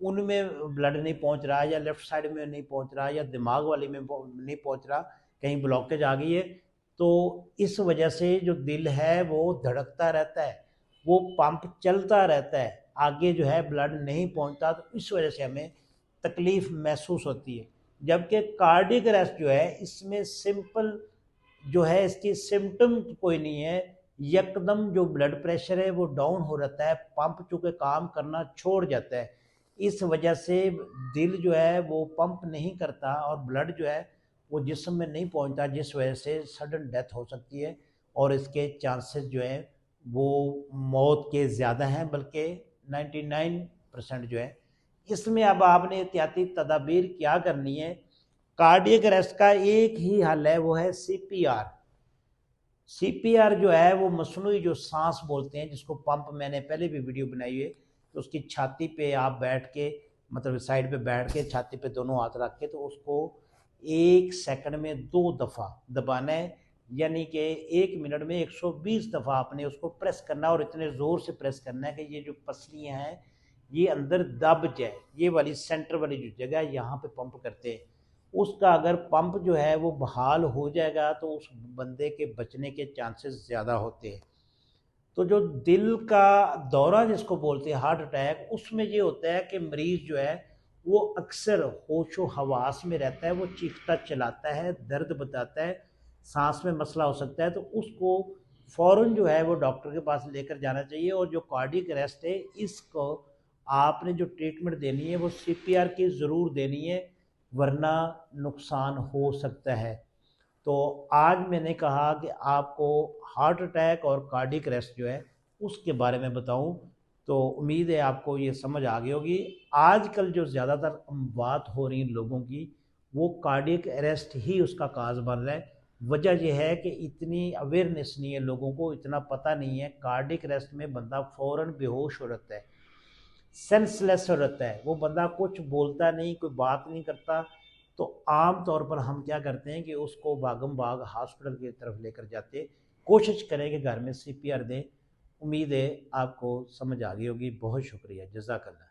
उनमें ब्लड नहीं पहुंच रहा, या लेफ्ट साइड में नहीं पहुंच रहा, या दिमाग वाली में नहीं पहुंच रहा, कहीं ब्लॉकेज आ गई है, तो इस वजह से जो दिल है वो धड़कता रहता है, वो पंप चलता रहता है, आगे जो है ब्लड नहीं पहुंचता, तो इस वजह से हमें तकलीफ महसूस होती है। जबकि कार्डियक अरेस्ट जो है इसमें सिंपल जो है, इसकी सिम्टम कोई नहीं है, यकदम जो ब्लड प्रेशर है वो डाउन हो जाता है, पंप चूँकि काम करना छोड़ जाता है, इस वजह से दिल जो है वो पंप नहीं करता और ब्लड जो है वो जिस्म में नहीं पहुंचता, जिस वजह से सडन डेथ हो सकती है और इसके चांसेस जो हैं वो मौत के ज़्यादा हैं, बल्कि 99% जो है। इसमें अब आपने एहतियाती तदाबीर क्या करनी है? कार्डियक अरेस्ट का एक ही हल है, वो है सीपीआर। सीपीआर जो है वो मसनूई जो सांस बोलते हैं, जिसको पंप, मैंने पहले भी वीडियो बनाई है, तो उसकी छाती पे आप बैठ के, मतलब साइड पे बैठ के छाती पे दोनों हाथ रख के, तो उसको 1 सेकंड में 2 दफ़ा दबाना है, यानी कि 1 मिनट में 120 दफ़ा आपने उसको प्रेस करना, और इतने ज़ोर से प्रेस करना है कि ये जो पसलियाँ हैं ये अंदर दब जाए, ये वाली सेंटर वाली जो जगह है यहाँ पे पंप करते हैं, उसका अगर पंप जो है वो बहाल हो जाएगा तो उस बंदे के बचने के चांसेस ज़्यादा होते हैं। तो जो दिल का दौरा जिसको बोलते हैं, हार्ट अटैक, उसमें ये होता है कि मरीज़ जो है वो अक्सर होशो हवास में रहता है, वो चीखता चिल्लाता है, दर्द बताता है, सांस में मसला हो सकता है, तो उसको फ़ौरन जो है वो डॉक्टर के पास लेकर जाना चाहिए। और जो कार्डियक अरेस्ट है इसको आपने जो ट्रीटमेंट देनी है वो सीपीआर की ज़रूर देनी है, वरना नुकसान हो सकता है। तो आज मैंने कहा कि आपको हार्ट अटैक और कार्डियक अरेस्ट जो है उसके बारे में बताऊं, तो उम्मीद है आपको ये समझ आ गई होगी। आजकल जो ज़्यादातर बात हो रही लोगों की, वो कार्डियक अरेस्ट ही उसका काज बन रहा है। वजह यह है कि इतनी अवेयरनेस नहीं है लोगों को, इतना पता नहीं है। कार्डियक अरेस्ट में बंदा फ़ौरन बेहोश हो जाता है, सेंसलेस हो जाता है, वो बंदा कुछ बोलता नहीं, कोई बात नहीं करता। तो आम तौर पर हम क्या करते हैं कि उसको भागम भाग हॉस्पिटल की तरफ लेकर जाते, कोशिश करें कि घर में सीपीआर दें। उम्मीद है आपको समझ आ गई होगी। बहुत शुक्रिया, जज़ाकल्लाह।